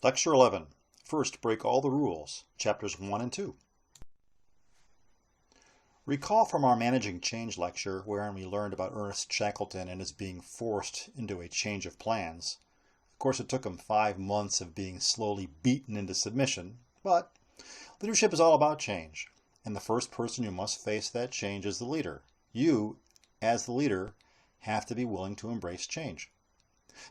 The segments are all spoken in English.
Lecture 11. First, break all the rules. Chapters 1 and 2. Recall from our Managing Change lecture, wherein we learned about Ernest Shackleton and his being forced into a change of plans. Of course, it took him 5 months of being slowly beaten into submission, but leadership is all about change, and the first person who must face that change is the leader. You, as the leader, have to be willing to embrace change.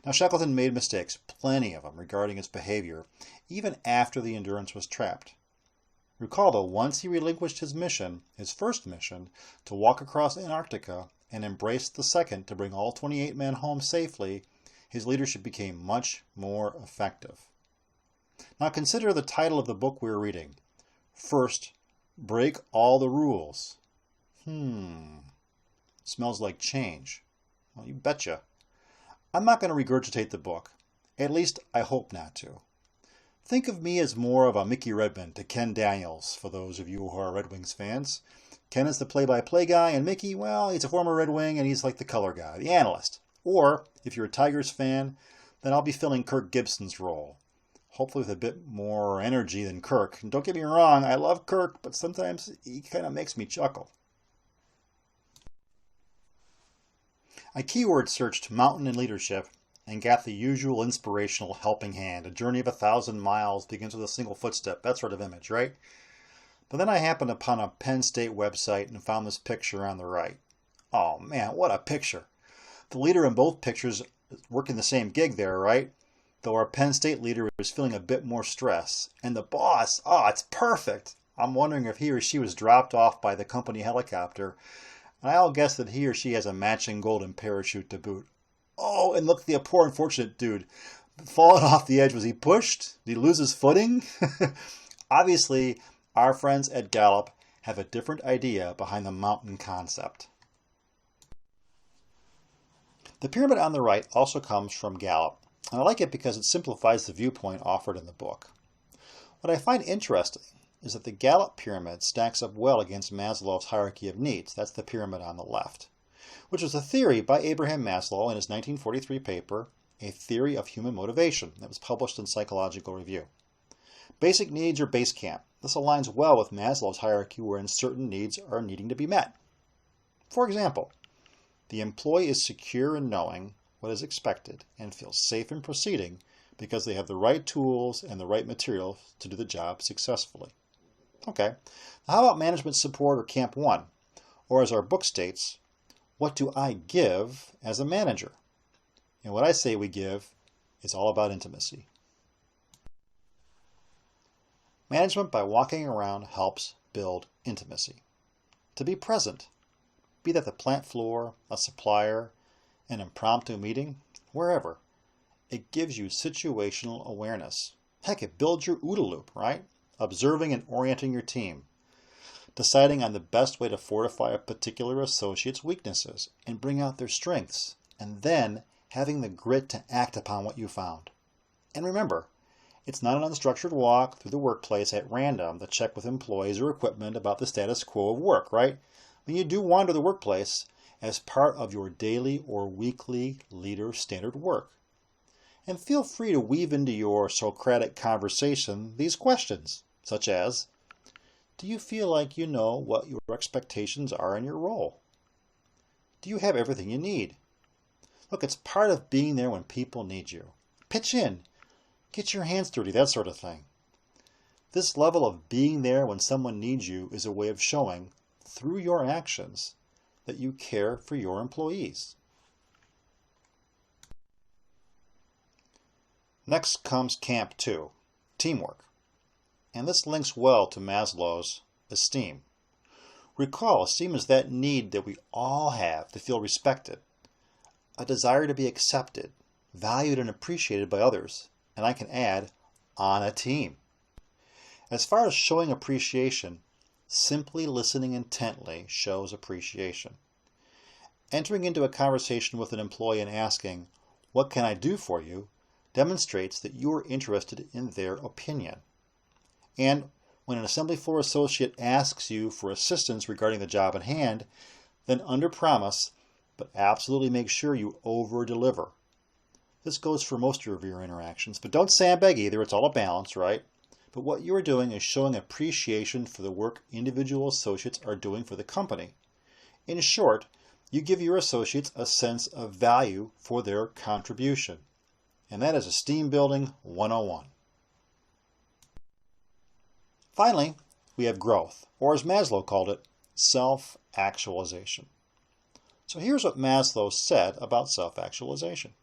Now, Shackleton made mistakes, plenty of them, regarding his behavior, even after the Endurance was trapped. Recall, though, once he relinquished his mission, his first mission, to walk across Antarctica and embraced the second to bring all 28 men home safely, his leadership became much more effective. Now consider the title of the book we're reading. First, break all the rules. Smells like change. Well, you betcha. I'm not going to regurgitate the book. At least, I hope not to. Think of me as more of a Mickey Redmond to Ken Daniels, for those of you who are Red Wings fans. Ken is the play-by-play guy, and Mickey, well, he's a former Red Wing, and he's like the color guy, the analyst. Or, if you're a Tigers fan, then I'll be filling Kirk Gibson's role. Hopefully with a bit more energy than Kirk. And don't get me wrong, I love Kirk, but sometimes he kind of makes me chuckle. I keyword searched mountain and leadership and got the usual inspirational helping hand. A journey of 1,000 miles begins with a single footstep, that sort of image, right? But then I happened upon a Penn State website and found this picture on the right. Oh man, what a picture. The leader in both pictures is working the same gig there, right? Though our Penn State leader is feeling a bit more stress. And the boss, it's perfect. I'm wondering if he or she was dropped off by the company helicopter. And I'll guess that he or she has a matching golden parachute to boot. Oh, and look, the poor unfortunate dude. Falling off the edge. Was he pushed? Did he lose his footing? Obviously, our friends at Gallup have a different idea behind the mountain concept. The pyramid on the right also comes from Gallup, and I like it because it simplifies the viewpoint offered in the book. What I find interesting is that the Gallup pyramid stacks up well against Maslow's hierarchy of needs. That's the pyramid on the left, which was a theory by Abraham Maslow in his 1943 paper, A Theory of Human Motivation, that was published in Psychological Review. Basic needs are base camp. This aligns well with Maslow's hierarchy wherein certain needs are needing to be met. For example, the employee is secure in knowing what is expected and feels safe in proceeding because they have the right tools and the right material to do the job successfully. Okay, how about management support or Camp 1? Or as our book states, what do I give as a manager? And what I say we give is all about intimacy. Management by walking around helps build intimacy. To be present, be that the plant floor, a supplier, an impromptu meeting, wherever. It gives you situational awareness. Heck, it builds your OODA loop, right? Observing and orienting your team. Deciding on the best way to fortify a particular associate's weaknesses and bring out their strengths. And then having the grit to act upon what you found. And remember, it's not an unstructured walk through the workplace at random to check with employees or equipment about the status quo of work, right? When you do wander the workplace as part of your daily or weekly leader standard work. And feel free to weave into your Socratic conversation these questions, such as, do you feel like you know what your expectations are in your role? Do you have everything you need? Look, it's part of being there when people need you. Pitch in, get your hands dirty, that sort of thing. This level of being there when someone needs you is a way of showing, through your actions, that you care for your employees. Next comes Camp 2, teamwork. And this links well to Maslow's esteem. Recall, esteem is that need that we all have to feel respected, a desire to be accepted, valued and appreciated by others, and I can add, on a team. As far as showing appreciation, simply listening intently shows appreciation. Entering into a conversation with an employee and asking, what can I do for you, demonstrates that you are interested in their opinion. And when an assembly floor associate asks you for assistance regarding the job at hand, then under promise, but absolutely make sure you over-deliver. This goes for most of your interactions, but don't sandbag either. It's all a balance, right? But what you are doing is showing appreciation for the work individual associates are doing for the company. In short, you give your associates a sense of value for their contribution. And that is Esteem Building 101. Finally, we have growth, or as Maslow called it, self-actualization. So here's what Maslow said about self-actualization.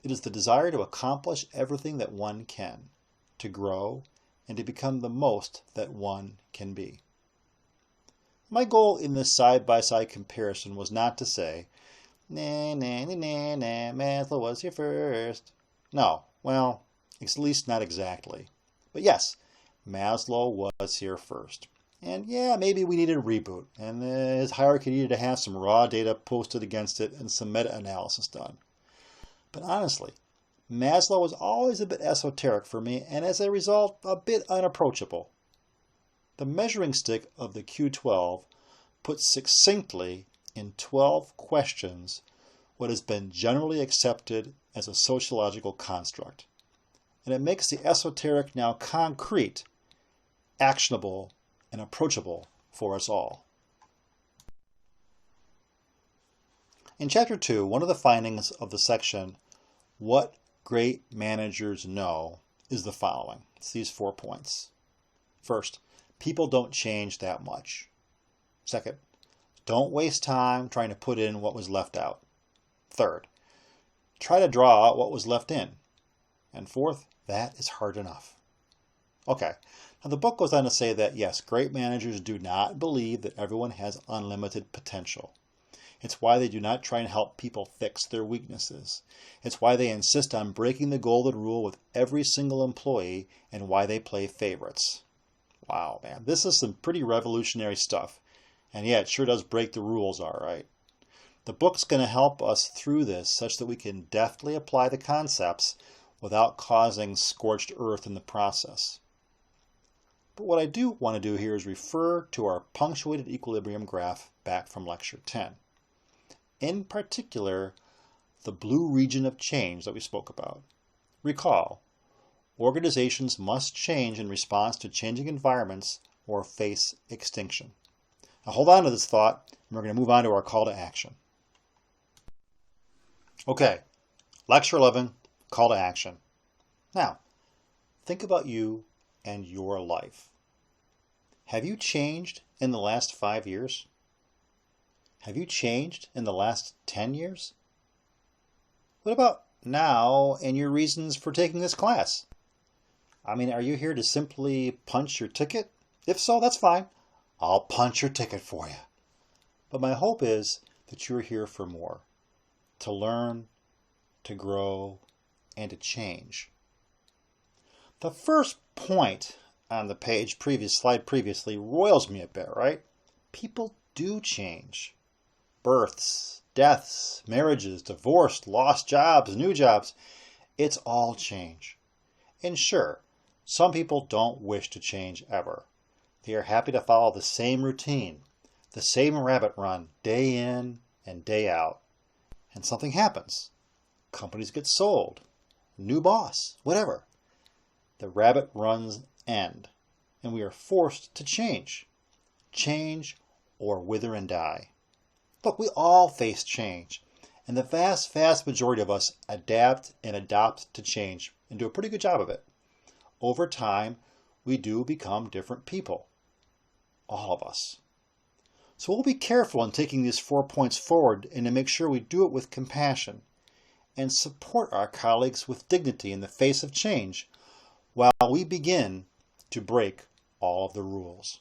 It is the desire to accomplish everything that one can, to grow, and to become the most that one can be. My goal in this side-by-side comparison was not to say, nah, Maslow was here first. No, well, at least not exactly. But yes, Maslow was here first. And yeah, maybe we needed a reboot, and his hierarchy needed to have some raw data posted against it and some meta-analysis done. But honestly, Maslow was always a bit esoteric for me, and as a result, a bit unapproachable. The measuring stick of the Q12 puts succinctly in 12 questions what has been generally accepted as a sociological construct. And it makes the esoteric now concrete, actionable, and approachable for us all. In Chapter 2, one of the findings of the section, What Great Managers Know, is the following. It's these 4 points. First, people don't change that much. Second, don't waste time trying to put in what was left out. Third, try to draw out what was left in. And fourth, that is hard enough. Okay, now the book goes on to say that yes, great managers do not believe that everyone has unlimited potential. It's why they do not try and help people fix their weaknesses. It's why they insist on breaking the golden rule with every single employee and why they play favorites. Wow, man, this is some pretty revolutionary stuff. And yeah, it sure does break the rules, all right. The book's going to help us through this such that we can deftly apply the concepts without causing scorched earth in the process. But what I do want to do here is refer to our punctuated equilibrium graph back from Lecture 10. In particular, the blue region of change that we spoke about. Recall, organizations must change in response to changing environments or face extinction. Now hold on to this thought, and we're going to move on to our call to action. Okay, Lecture 11, call to action. Now, think about you and your life. Have you changed in the last 5 years? Have you changed in the last 10 years? What about now and your reasons for taking this class? I mean, are you here to simply punch your ticket? If so, that's fine. I'll punch your ticket for you. But my hope is that you're here for more. To learn, to grow, and to change. The first point on the slide previously roils me a bit, right? People do change. Births, deaths, marriages, divorce, lost jobs, new jobs. It's all change. And sure, some people don't wish to change ever. They are happy to follow the same routine, the same rabbit run, day in and day out. And something happens. Companies get sold. New boss, whatever. The rabbit runs end, and we are forced to change. Change or wither and die. Look, we all face change, and the vast majority of us adapt and adopt to change and do a pretty good job of it. Over time, we do become different people. All of us. So we'll be careful in taking these 4 points forward and to make sure we do it with compassion and support our colleagues with dignity in the face of change while we begin to break all of the rules.